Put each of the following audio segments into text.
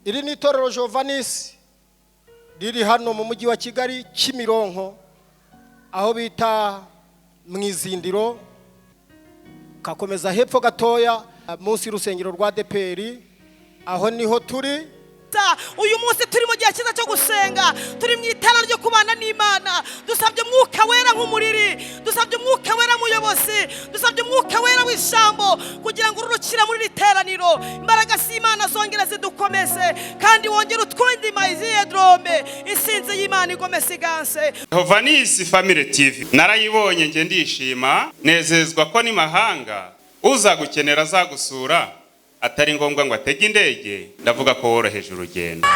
Iri ni itorero Jovanisi riri hano mu mujyi wa Kigali Kimironko aho bita Mwizindiro, kakomeza hepfo gatoya munsi y'urusengero rwa DPR, aho niho turi. Uyu munsi turi mu gihe cyiza cyo gusenga, turi mu itara ryo kubana n'Imana. Dusabye umwuka wera nk'umuriri, dusabye umwuka wera muyobozi, dusabye umwuka wera w'ishambo kugira ngo urukira muri literaniro. Imbaraga z'Imana zongera zidukomeze kandi wongera utwindi mayiziye drome isinze y'Imana igomese iganse. Jovanisi Family TV narayibonye nge ndishima, nezezwa ko ni mahanga uza gukenera azagusura atari ngombwa ngo atege indege, ndavuga ko woroheje urugendo.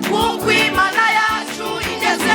Kuko Imana yacu igeze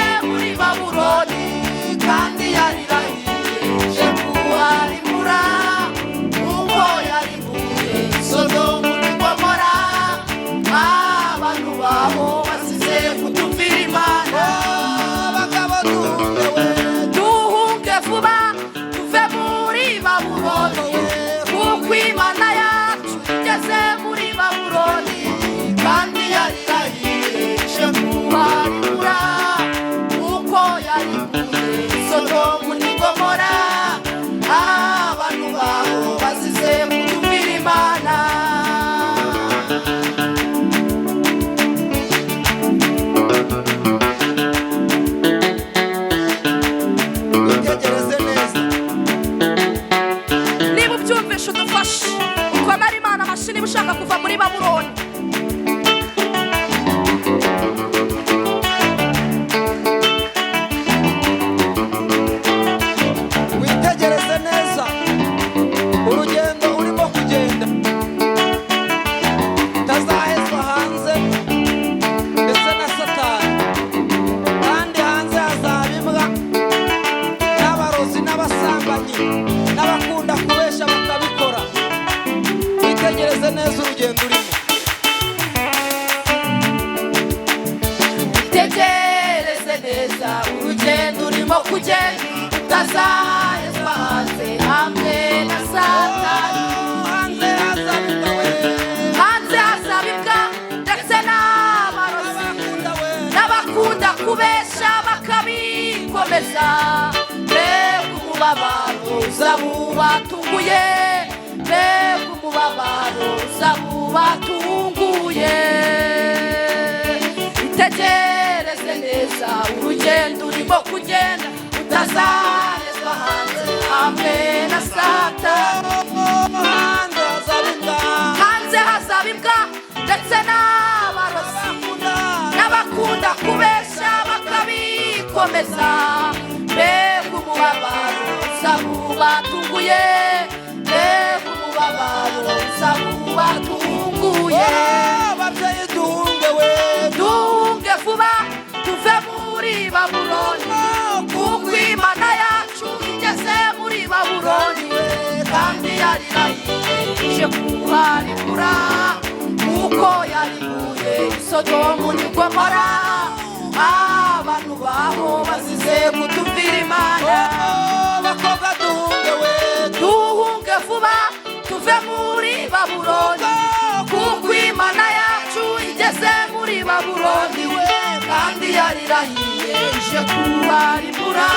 kugenda utazahezwa hanze hamwe na Satani. Hanze hazabibwa ndetse n'abarozi n'abakunda kubesha bakabikomeza. Mbega umubabaro uzabubatunguye, mbega umubabaro uzabubatunguye. Itegereze neza urugendo urimo kugenda utazahezwa hanze hamwe na Satani. Hanze hazabibwa ndetse n'abarozi n'abakunda kubesha bakabikomeza. Mbega umubabaro uzabubatunguye, mbega umubabaro uzabubatunguye. Ababyeyi duhunge we, duhunge vuba tuve muri Babuloni, kuko Imana yacu igeze muri Babuloni kandi yarirahiye kuharimbura kuko yarimbuye Sodomu n'i Gomora. Abantu baho bazize kutumvira Imana. Bakobwa duhunge we, duhunge vuba tuve muri Babuloni, kuko Imana yacu igeze muri Babuloni kandi yarirahiye ije kuharimbura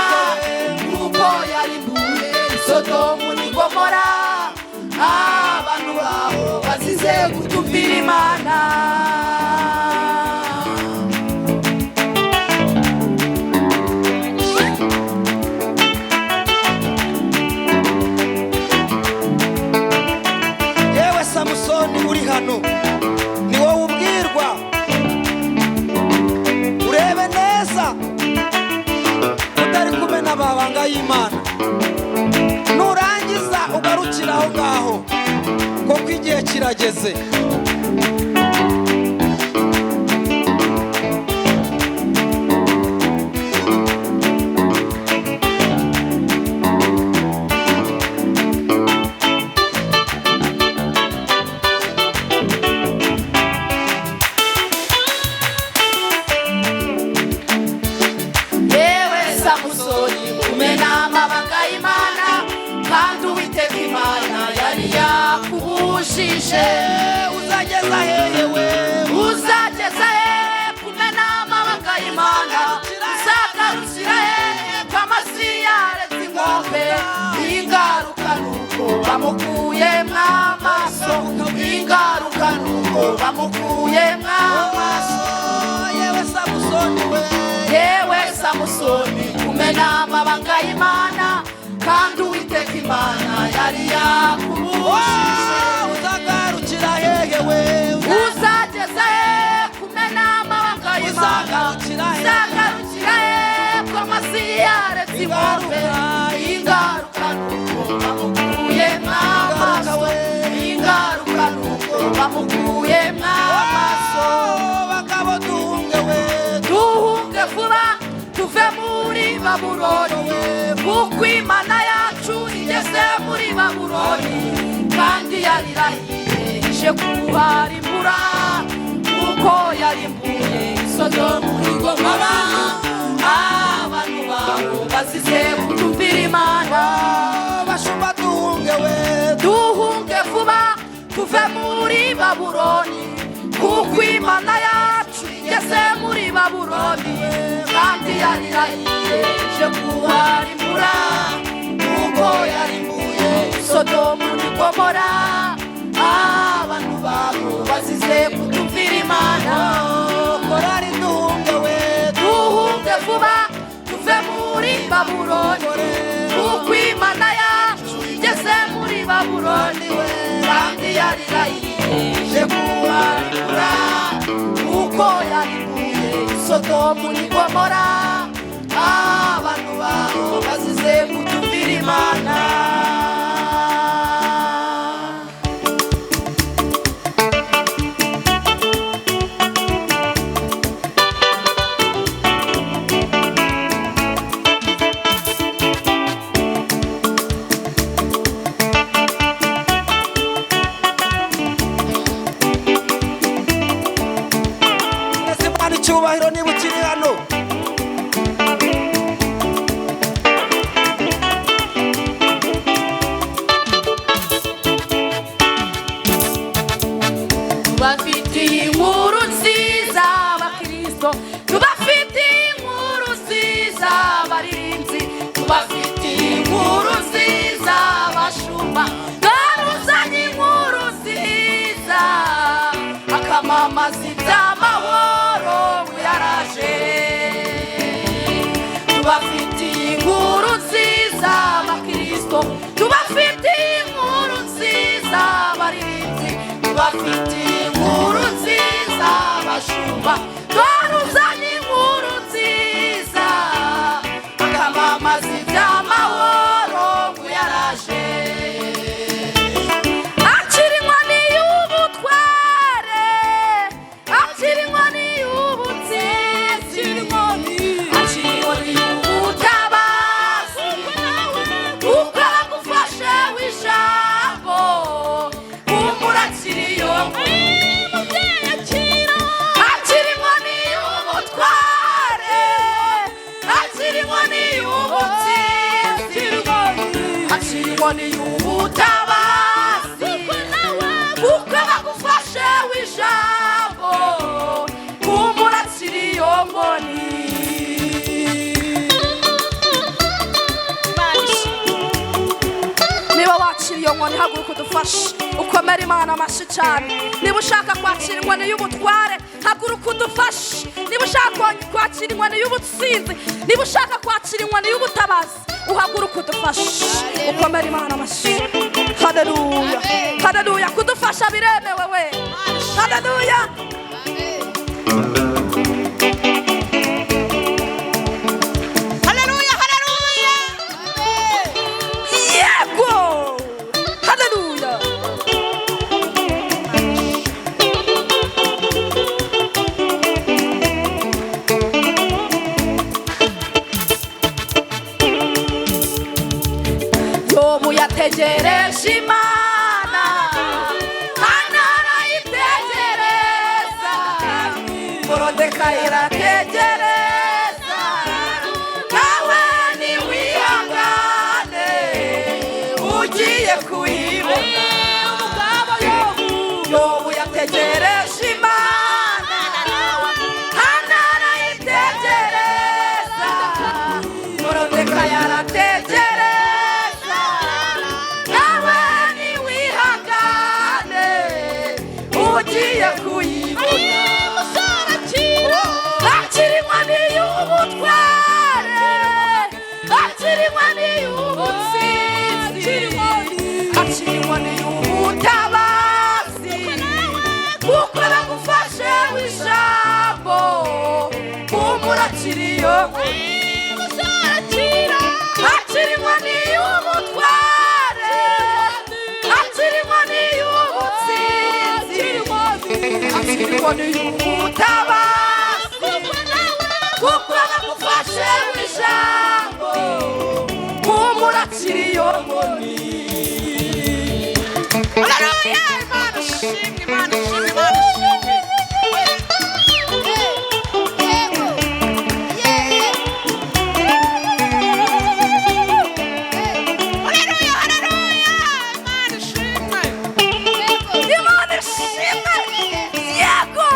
kuko yarimbuye Sodomu n'i Gomora. Abantu baho bazize kutumvira Imana. Yewe Samusoni uri hano, ni wowe ubwirwa. Urebe neza utari kumena amabanga y'Imana. Nurangiza ugarukira aho ngaho kuko igihe kirageze. Yewe Samusoni kumena amabanga y'Imana kandi Uwiteka Imana yari yakubujije. Uzageza hehe we, uzageza hehe kumena amabanga y'Imana? Uzagarukira hehe kw'amasi yaretse inkombe? Ingaruka nuko bamukuyemwo amaso, ingaruka nuko bamukuyemwo amaso. Yewe Samusoni we, yewe Samusoni kumena amabanga y'Imana kandi Uwiteka Imana yari yakubujije. Uzagarukira hehe we, uzageza hehe kumena amabanga y'Imana? Uzagarukira hehe kw'amasi yaretse inkombe? Ingaruka nuko bamukuyemwo amaso, ingaruka nuko bamukuyemwo amaso. Bagabo duhunge we, duhunge vuba tuve muri Babuloni, kuko Imana yacu igeze muri Babuloni kandi yarirahiye ije kuharimbura kuko yarimbuye Sodomu n'i Gomora. Abantu baho bazize kutumvira Imana. Bashumba duhunge we, duhunge vuba tuve muri Babuloni, kuko Imana yacu igeze muri Babuloni kandi yarirahiye ije kuharimbura kuko yarimbuye Sodomu n'i Gomora. Abantu baho bazize kutumvira Imana. Korari duhunge we, duhunge vuba tuve muri Babuloni, kuko Imana yacu igeze muri Babuloni kandi yarirahiye ije kuharimbura kuko yarimbuye Sodomu n'i Gomora. Abantu baho bazize kutumvira Imana. tubafitiye inkuru nziza abakristo, tubafitiye inkuru nziza abaririmbyi, tubafitiye inkuru nziza abashumba, twaruzanye inkuru nziza akamamaza iby'amahoro ngo yaraje. Akiri inkoni y'ubutware, akiri inkoni y'ubutsinzi, akiri inkoni y'ubutabazi, kuko agufashe w'ijambo, kumbura akiri iyo nkoni. Akiri inkoni y'ubutware, akiri inkoni y'ubutsinzi, akiri inkoni y'ubutabazi, kuko agufashe w'ijambo, kumbura akiri iyo nkoni. Niba wakira iyo nkoni haguruka udufashe, ukomere Imana amashyi cyane. Niba ushaka kwakira inkoni y'ubutware haguruka udufashe. Niba ushaka kwakira inkoni y'ubutsinzi, niba ushaka kwakira inkoni y'ubutabazi uhaguruka udufashe, ukomere Imana amashyi. Haleluya, haleluya, kudufasha biremewe we. Haleluya. Haleluya, haleluya. Yego. Haleluya. Yobu yategereje Imana, Hana arayitegereza, Morodekayi irategereza, nawe niwihangane ugiye kuyibona. Yobu yategereje Imana, Hana arayitegereza, Morodekayi arategereza, nawe niwihangane ugiye kuyibona. Akiri inkoni y'ubutware, akiri inkoni y'ubutsinzi, akiri inkoni y'ubutabazi, kuko bagufashe w'ijambo, kumbura akiri iyo nkoni. Akiri inkoni y'ubutware, akiri inkoni y'ubutsinzi, akiri inkoni y'ubutabazi, kuko bagufashe w'ijambo, kumbura akiri iyo nkoni. Haleluya, Imana ishimwe, Imana ishimwe, Imana ishimwe. Haleluya, haleluya, Imana ishimwe. Imana ishimwe. Yego.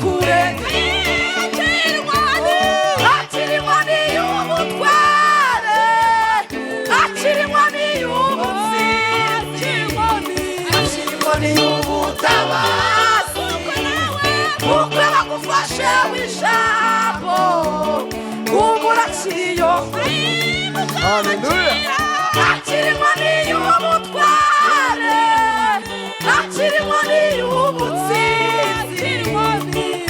kure akiri inkoni y'ubutware akiri inkoni y'ubutsinzi akiri inkoni y'ubutabazi kuko bagufashe w'ijambo humura kiyo Hallelujah. akiri inkoni y'ubutware akiri inkoni y'ubutsinzi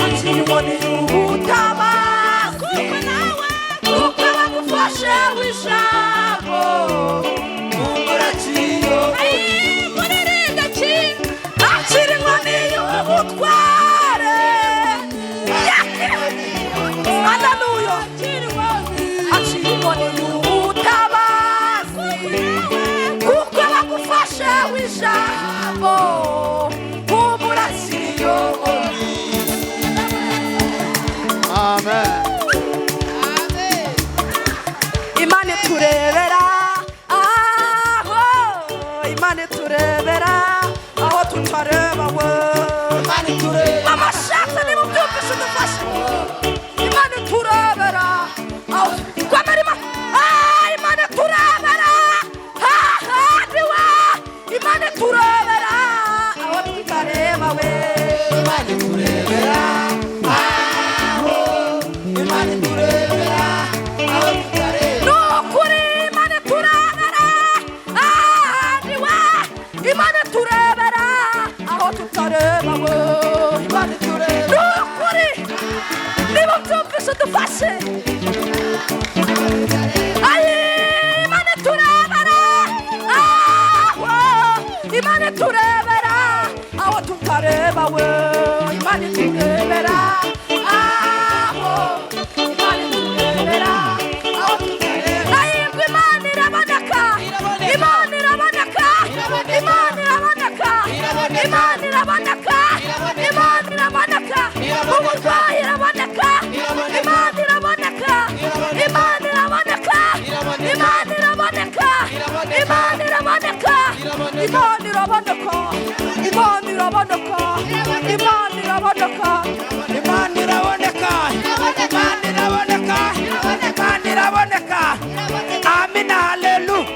akiri inkoni y'ubutabazi kuko bagufashe w'ijambo humura kiyo akiri inkoni y'ubutware haleluya akiri inkoni y'ubutabazi kuko bagufashe w'ijambo humura kiyo Amen. Imana turebera aho Imana turebera aho tutareba we amashaka ni mu byumvise dufashe Imana turebera aho kwamerima Imana turebera hahandi we Imana turebera aho tutareba we Imana turebera aho Imana turebera aho tutareba nukuri Imana turebera ahandi we Imana turebera aho tutareba we Imana turebera nukuri niba byumvise dufashe Imana turebera aho Imana turebera aho tutareba we Imana turebera aho Imana turebera aho tutareba Imana iraboneka Imana iraboneka Imana iraboneka Imana iraboneka Imana iraboneka uburwayi iraboneka Imana iraboneka Imana iraboneka Imana iraboneka Imana iraboneka Imana iraboneka Imana iraboneka Imana iraboneka Imana iraboneka Imana iraboneka Imana iraboneka Amina haleluya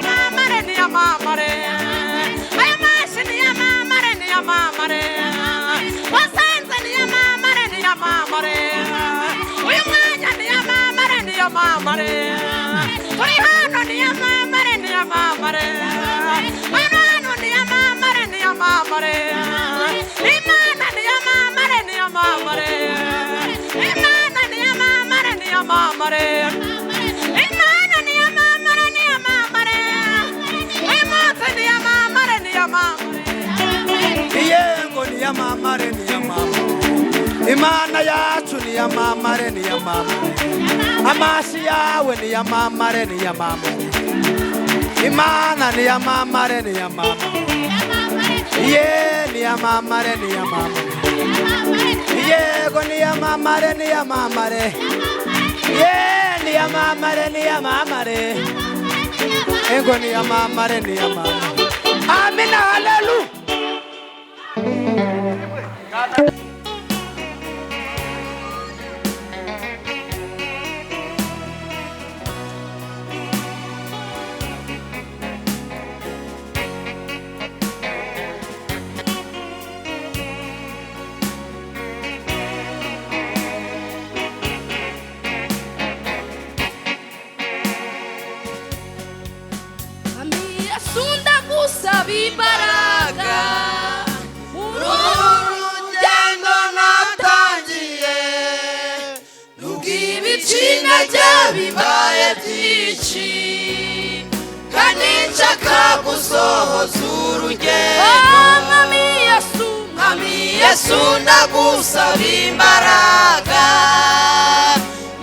mamare ni mamare aya masi ni mamare ni mamare wasanze ni mamare ni mamare uyu mwanya ni mamare ni mamare turi hano ni mamare ni mamare hano ni mamare ni mamare Imana ni mamare ni mamare Imana ni mamare ni mamare Imana ni mamare ni mamare Imana ni mamare ni mamare Yengo ni mamare ni mamare Imana yacu ni mamare ni mamare Amashi yawe ni mamare ni mamare Imana ni mamare ni mamare Ye ni mamare ni mamare Yego ni mamare ni mamare Ye ni mamare ni mamare Ego ni mamare ni mamare Amina haleluya Sunda gusaba imbaraga uru rugendo natangiye nubwo ibicintege bibaye byinshi kandi nshaka gusohoza urugendo Mwami Yesu ndagusaba imbaraga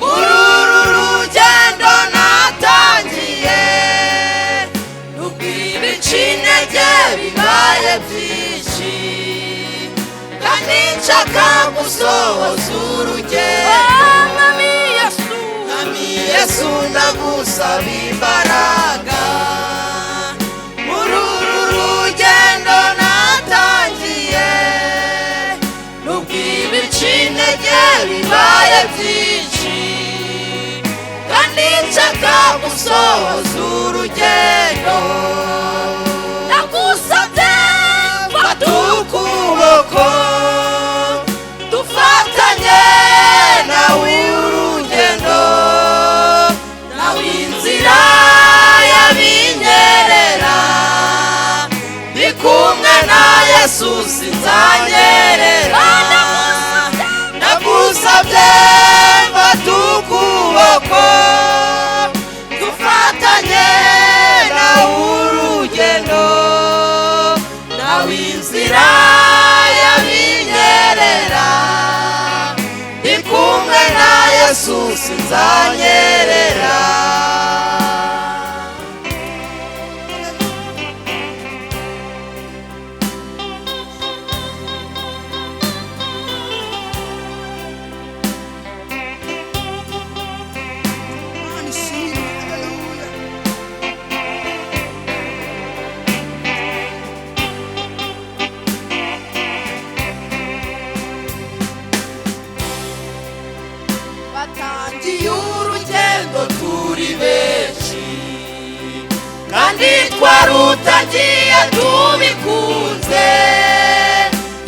muri uru rugendo natangiye Ibicintege bibaye byinshi kandi nshaka gusohoza urugendo Mwami Yesu ndagusaba imbaraga muri uru rugendo natangiye nubwo ibici intege bibaye byinshi kandi nshaka gusohoza urugendo ndagusabye fata ukuboko dufatanye nawe urugendo nawe inzira yabinyerera ndi kumwe na Yesu sinzanyerera ndagusabye fata ukuboko dufatanye nawe urugendo nawe inzira yabinyerera ndi kumwe na Yesu sinzanyerera batangiye urugendo turi benshi kandi twarutagiye tubikunze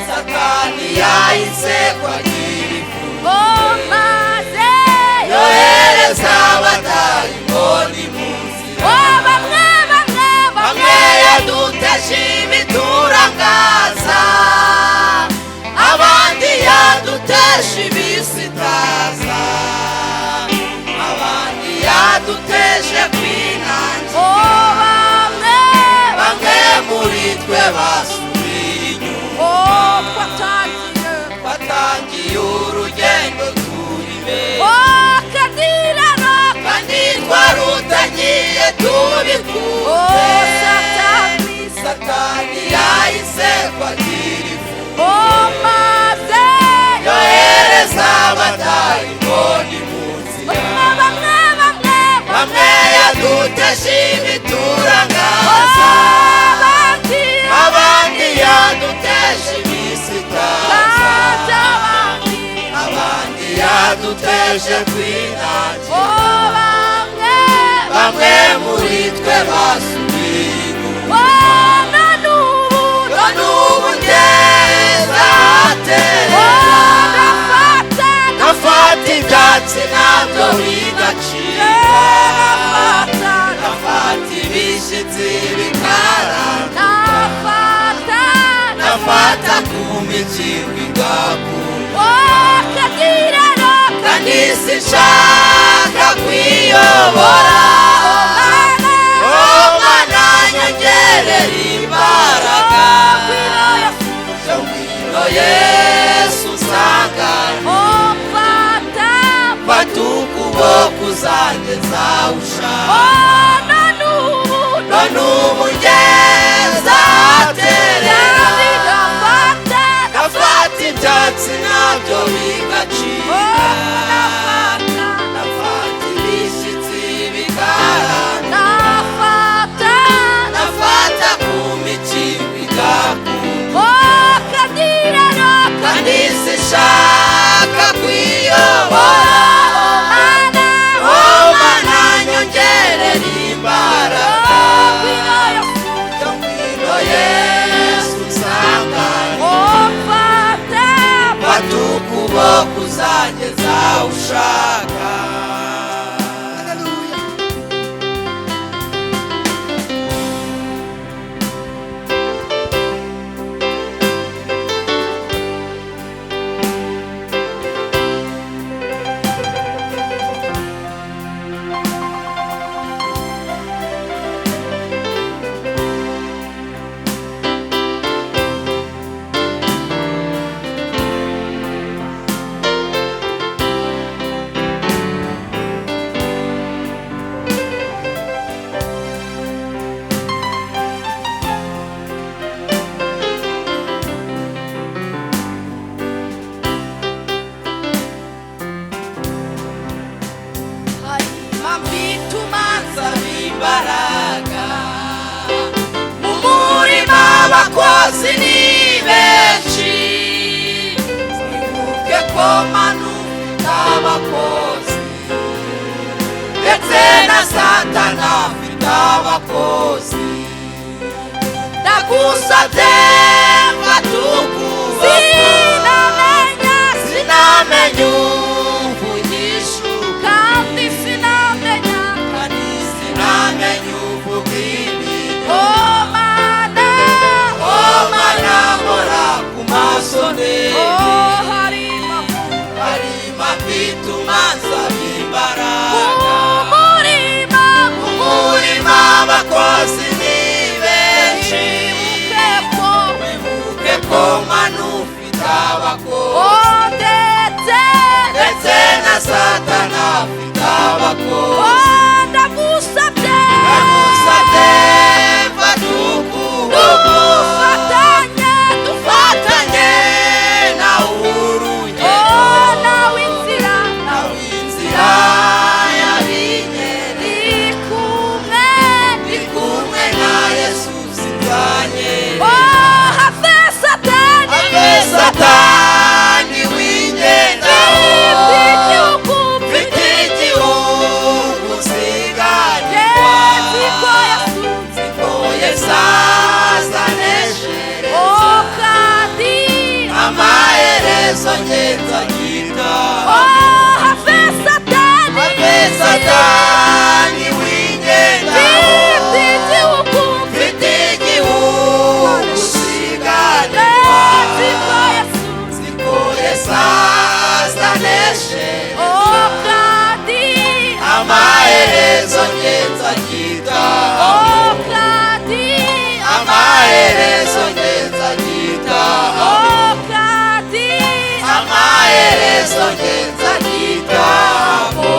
satani yahise kwagira ifuze maze yohereza abadayimoni mu nzira bamwe yaduteje ibiturangaza abandi yaduteje ibisitaza abandi yaduteje kwinangira bamwe muri twe basubiye inyuma twatangiye urugendo turi benshi kandi twarutagiye tubikunze satani yahise kwagira ifuze yohereza abadayimoni mu nzira bamwe yaduteje ibiturangaza abandi yaduteje ibisitaza abandi yaduteje kwinangira bamwe muri twe basubiye inyuma n'ubu ngezaterera nafata ibyatsi nabyo bigacika nafata ibishyitsi bikaranduka nafata ku mikingo igakura kandi sinshaka kwiyobora Mana nyongerera imbaraga ngwino Yesu nsangane fata ukuboko uzangeza ushaka none ubu ngezaterera nafata ibyatsi nabyo bigacika nafata ibishyitsi bikaranduka nafata ku mikingo igakura kandi sinshaka kwiyobora Mana nyongerera imbaraga ngwino Yesu nsangane fata ukuboko uzangeza ushaka abakozi ni benshi, twibuke ko manu abakozi ndetse na Satana afite abakozi ndagusabye ngatukuza sinamenya uvugisha kandi sinamenya uvuga ibintu mana nkora ku maso harimo bituma nsaba imbaraga umurima abakozi ni benshi wibuke ko manu ufite abakozi ndetse na Satana afite abakozi ndagusabye dufatanye nawe urugendo nawe inzira yabinyereye ndi kumwe na Yesu sinzanye have Satani wingendaho mfite igihugu nsigarirwa zikoye sasa neshereza amaherezo ngenza gitaha have Satani wingendaho mfite igihugu nsigarirwa zikoye sasa neshereza amaherezo ngenza gitaha amaherezo ngenza gitaha amaherezo ngenza gitaha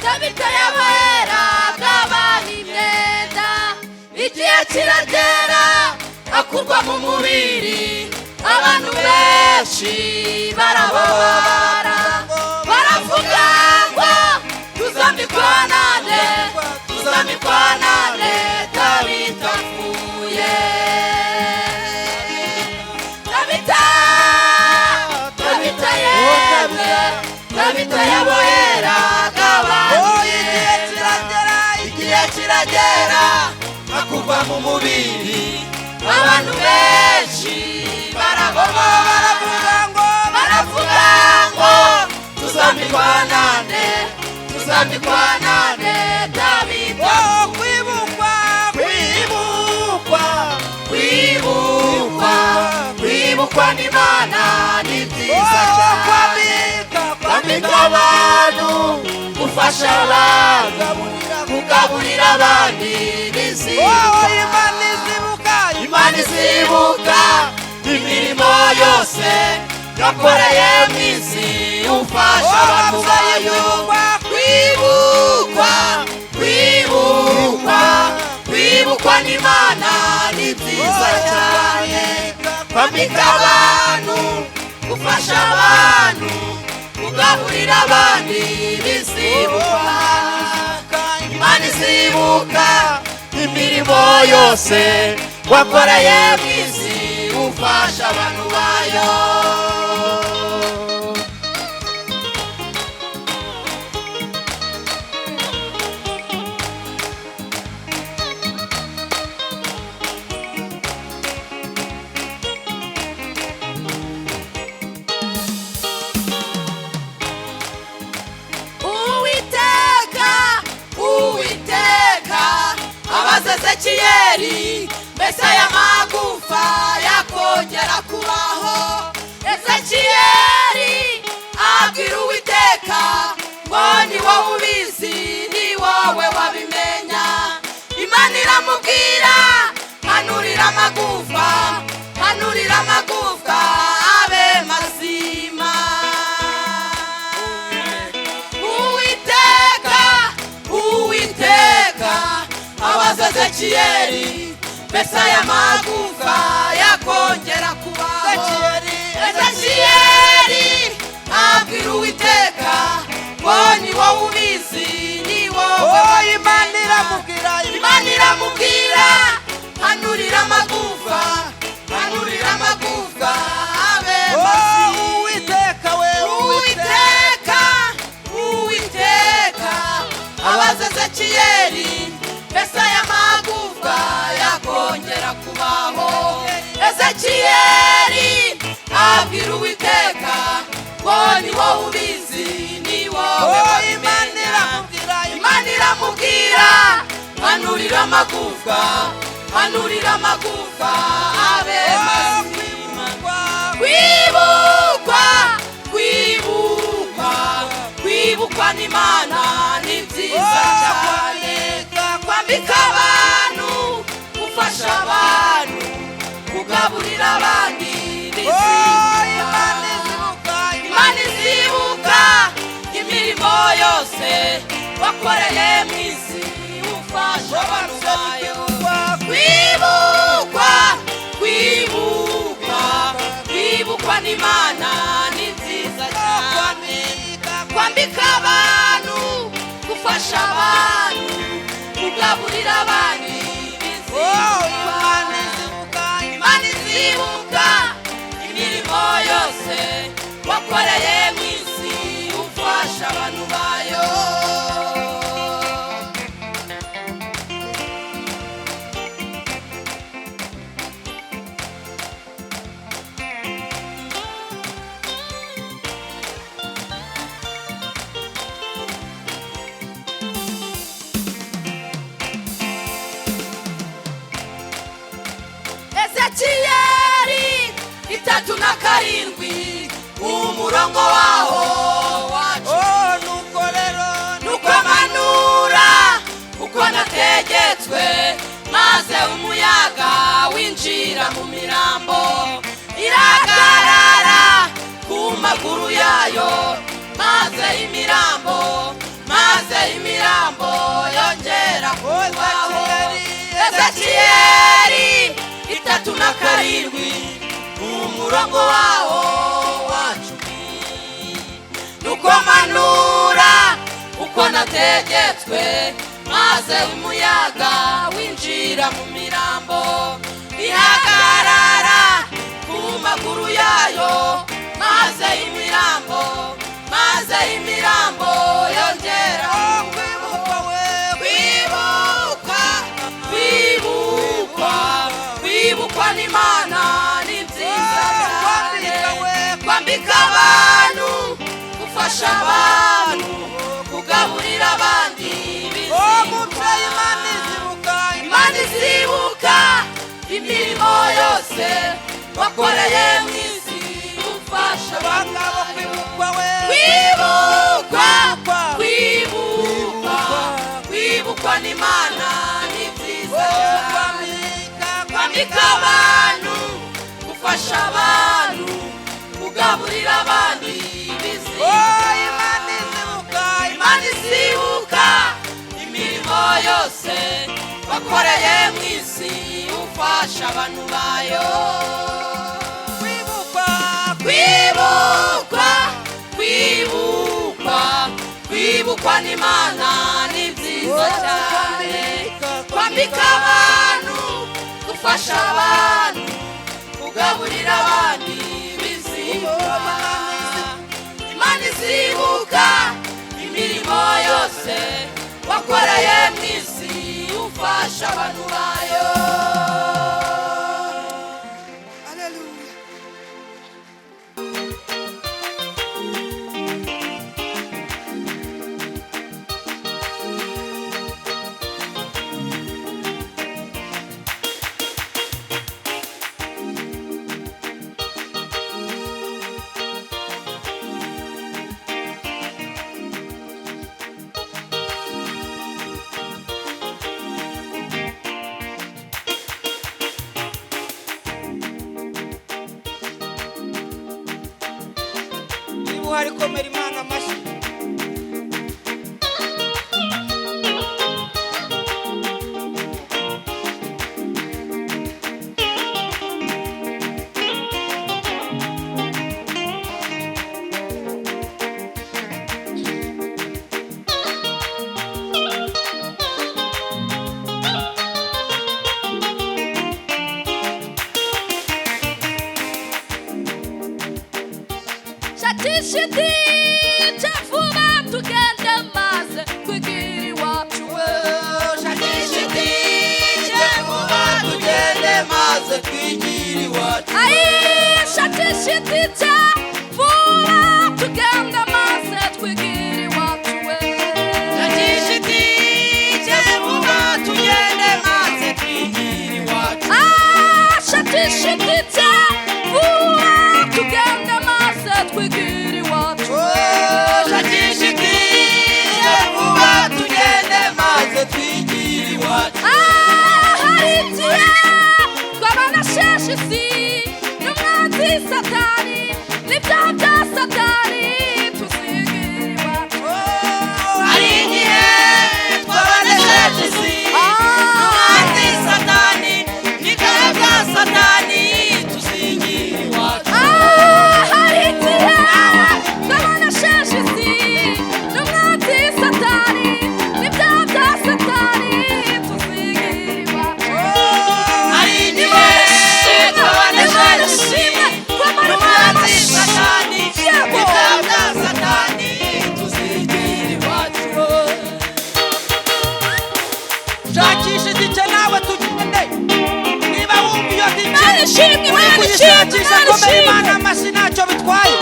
Tabita yabera gabaha imyenda igihe kiragera akurwa mu mubiri abantu benshi barababara baravuga ngo tuzambikwa nande Tabita apfuye Tabita yemwe Tabita yabohera igihe kiragera akurwa mu mubiri abantu benshi baravuga ngo tuzambikwa nande Tabita kwibukwa n'Imana ni byiza cyane kwambika abantu gufasha abantu kugaburira abandi Imana izibuka imirimo yose yakoreye mu isi ufasha abantu bayo kwibukwa n'Imana ni byiza cyane kwambika abantu gufasha abantu kugaburira abandi bizibuka Imana izibuka imirimo yose wakoreye mu isi ufasha abantu bayo Uwiteka abaza Ezekiyeli mbese aya magufa Ezekiyeli mbese aya magufa yakongera kubaho. Ezekiyeli abwira Uwiteka ngo ni wowe ubizi, ni wowe Imana iramubwira hanurira amagufa abe mazima. Uwiteka abaza Ezekiyeli mbese aya magufa yakongera kubaho. Ezekiyeli abwira Uwiteka ngo ni wowe ubizi, ni wowe wabimenya. Imana iramubwira hanurira amagufa abe mazima. Kwibukwa n'Imana ni byiza cyane. Kwambika abantu, gufasha abantu, kugaburira abandi Imana izibuka imirimo yose wakoreye mu isi, ufasha abantu bayo. Kwibukwa n'Imana ni byiza cyane. Kwambika abantu, gufasha abantu, kugaburira abandi Imana izibuka imirimo yose wakoreye mu isi, ufasha abantu bayo. Ezekiyeli 3:7 umurongo waho wacu. Nuko manura uko nategetswe, maze umuyaga winjira mu mirambo, iragarara ku maguru yayo, maze imirambo yongera kubaho. Ezekiyeli 3:7 umurongo wawo wacu. Nuko manura uko nategetswe, maze umuyaga winjira mu mirambo, ihagarara ku maguru yayo, maze imirambo yongera kwibukwa n'Imana ni byiza cyane. Kwambika abantu, gufasha abantu, kugaburira abandi Imana izibuka imirimo yose wakoreye mu isi, ufasha abantu. Kwibukwa n'Imana ni byiza cyane. Kwambika abantu, gufasha abantu, kugaburira abandi Imana izibuka imirimo yose wakoreye mu isi, ufasha abantu bayo. Kwibukwa n'Imana ni byiza cyane. Kwambika abantu, gufasha abantu, kugaburira abandi Imana izibuka imirimo yose wakoreye mu isi, ufasha abantu bayo. Hari komera Imana amashyi. shakisha idije vuba tugende maze twigira iwacu we shakisha idije vuba tugende maze twigira iwacu ayi shakisha idije vuba tugende maze twigira iwacu we shakisha idije vuba tugende maze twigira iwacu shakisha idije vuba tugende maze twigira iwacu shakisha idije vuba tugende maze twigira iwacu hari igihe twabana sheshe isi n'umwanzi satani n'ibyaha bya satani tuzigira iwacu hari igihe twabonesheje isi n'umwanzi satani n'ibyaha bya satani tuzigira iwacu hari igihe twabana sheshe isi n'umwanzi satani n'ibyaha bya satani tuzigira iwacu hari igihe twabonesheje isi n'umwanzi satani n'ibyaha bya satani tuzigira iwacu shakisha igice nawe tugende niba wumva iyo gice ishimwe, uri Imana kuyishakisha ishimwe, komera Imana Imana amashyi ntacyo bitwaye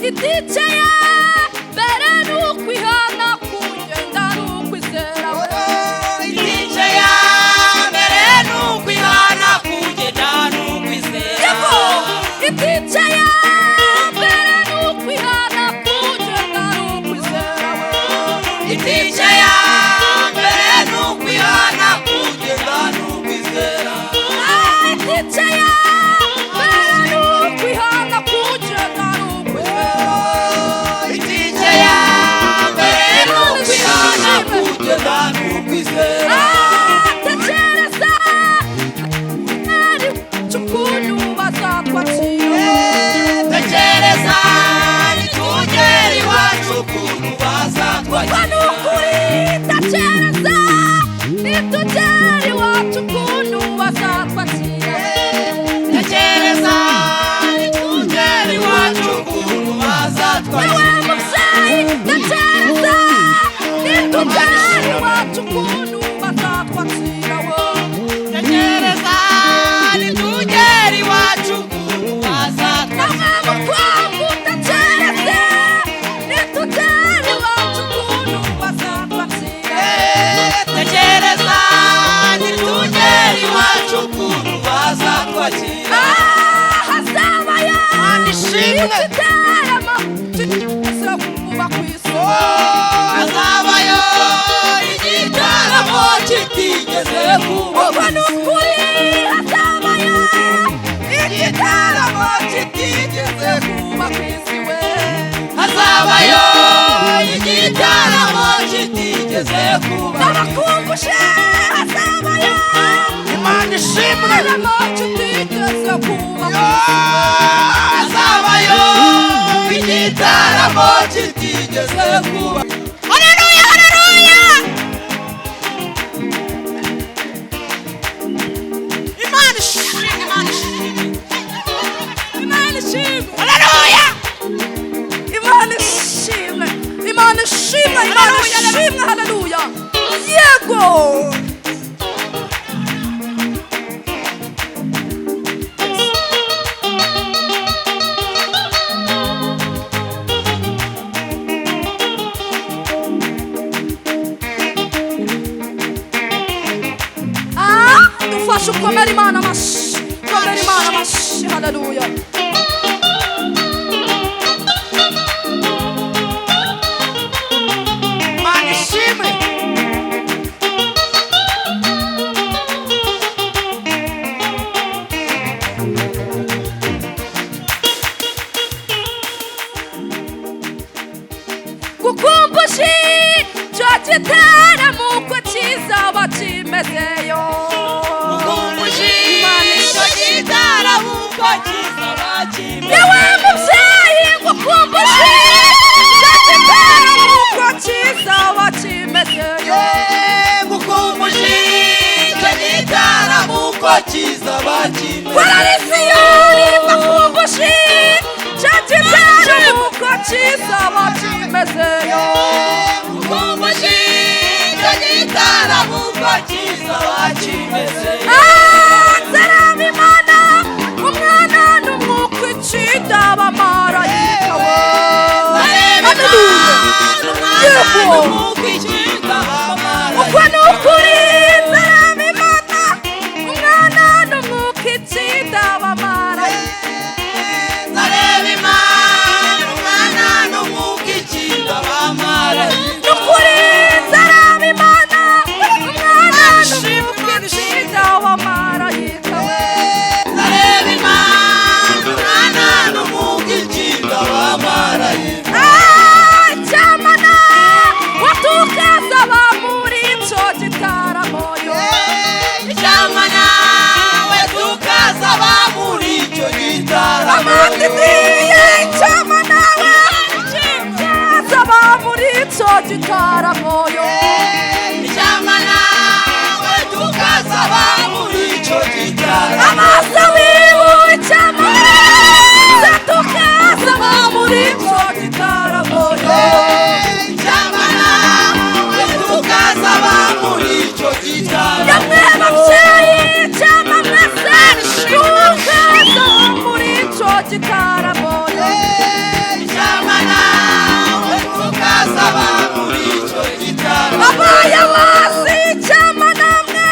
idije ya mbere ni ukwihana kugenda ni ukwizera we igice ya mbere ni ukwihana kugenda ni ukwizera idije ya mbere ni ukwihana kugenda ni ukwizera we igice ya mbere ni ukwihana kugenda ni ukwizera idije ya mbere ni ukwihana kugenda ni ukwizera igice ya mbere ni ukwihana kugenda ni ukwizera tekereza ari ukuntu bazatwakira tekereza nitugera iwacu ukuntu bazatwakira ni ukuri tekereza nitugera iwacu ukuntu bazatwakira tekereza nitugera iwacu ukuntu yewe bazatwakira mubyeyi tekereza nitugera iwacu ukuntu bazatwakira wo tekereza nitugera iwacu ukuntu bazatwakira abakwangu tekereza nitugera iwacu ukuntu bazatwakira tekereza nitugera iwacu ukuntu bazatwakira hazabayo ishimwe. igiteramo kiza kuba ku isi hazabayo igitaramo kitigeze ubwo kuba ni ukuri hazabayo igitaramo kitigeze kuba ku isi we hazabayo igitaramo kitigeze kuba ndabakumbushe hazabayo Imana ishimwe igiteramo kitigeze kuba ku hazabayo igitaramo kitigeze kuba haleluya haleluya Imana ishimwe Imana ishimwe imana ishimwe haleluya imana ishimwe imana ishimwe imana ishimwe haleluya yego dufashe ukomere imana amashyi komera imana amashyi haleluya Imana ishimwe Paralisioni makumbushi Chachitero nuko chisaba chimezeyo Makumbushi Chachitero nuko chisaba chimezeyo Nzarami mana umwana n'umwuka icida abamarayika we Uko nukuri nzarami mana umwana n'umwuka icida abamarayika Nukuri nzarami mana umwana n'umwuka icida abamarayika we Chamana watukaza bamuri ico gitaramo yo Chamana watukaza bamuri ico gitaramo Amatitiye chamana watukaza bamuri ico gitaramo yo Chamana watukaza bamuri ico gitaramo Amasawibu chamana watukaza bamuri ico gitaramo yo Yamwe babyeyi cyangwa mwese tukaza muri ico gitaramo abayobozi cyangwa namwe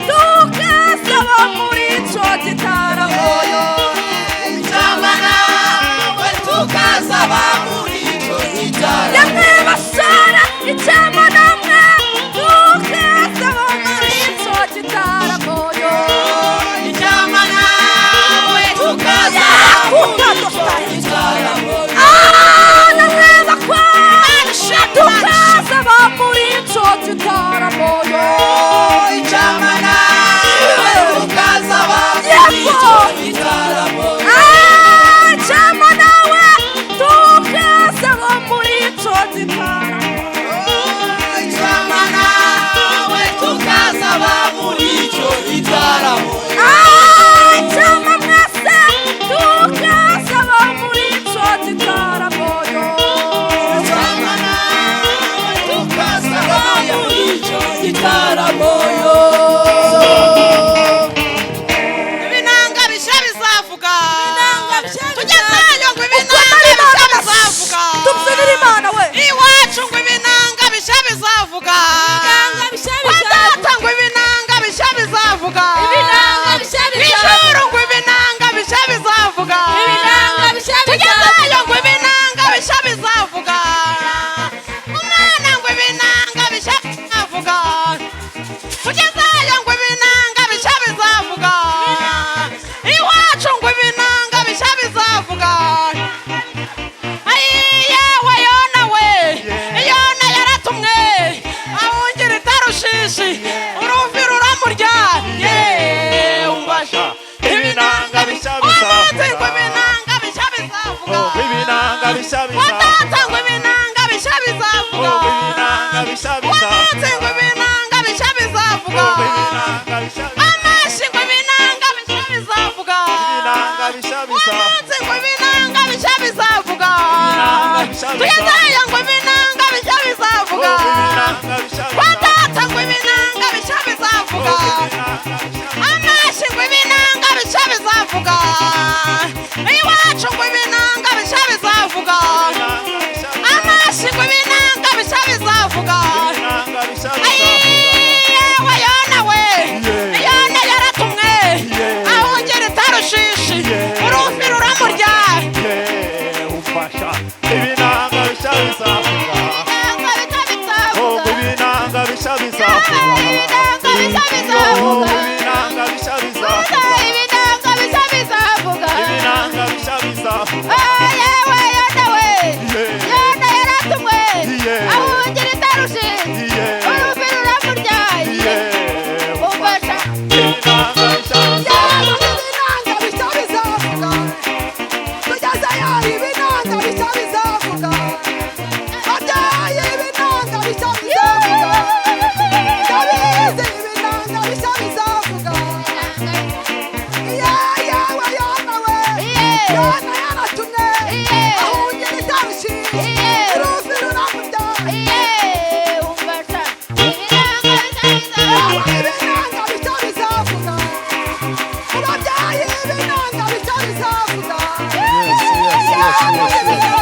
tukaza muri ico gitaramo yamwe basara cyangwa namwe tukaza muri ico gitaramo Ibinanga bisha bizavuga tugezeyo ngo ibinanga bisha bizavuga Tumvire Imana we iwacu ngo ibinanga bisha bizavuga wadata ngo ibinanga bisha bizavuga ijuru ngo ibinanga bisha bizavuga tugezeyo ngo ibinanga bisha bizavuga umwana ngo ibinanga bisha bizavuga tugezeyo ngo ibinanga bisha bizavuga iwacu ngo ibinanga bisha bizavuga yewe yona we yona yaratumwe ahungira itarushishi uruvi ruramurya umbasha ibinanga bisha watatse ngo bizavuga ibinanga bisha bizavuga ibinanga bisha watatse bizavuga ngo ibinanga bisha bizavuga ibinanga bisha watatse ngo bizavuga ibinanga bisha bizavuga ibinanga bisha amashi ngo ibinanga bisha bizavuga ibinanga bisha bizavuga watatse ngo ibinanga bisha bizavuga ibinanga bisha bizavuga tugezeyo ngo ibinanga bisha bizavuga ibinanga bisha bizavuga watatse ngo ibinanga bisha bizavuga amashi ngo ibinanga bisha bizavuga iwacu ngo ibinanga bisha bizavuga amashi ngo ibinanga bisha bizavuga yewe yona we yona yaratumwe ahungira itarushishi urufi ruramurya ufasha ibinanga bisha bizavuga ibinanga bisha bizavuga ibinanga bisha bizavuga ibinanga bisha bizavuga Ibinanga bisha bizavuga Yesu.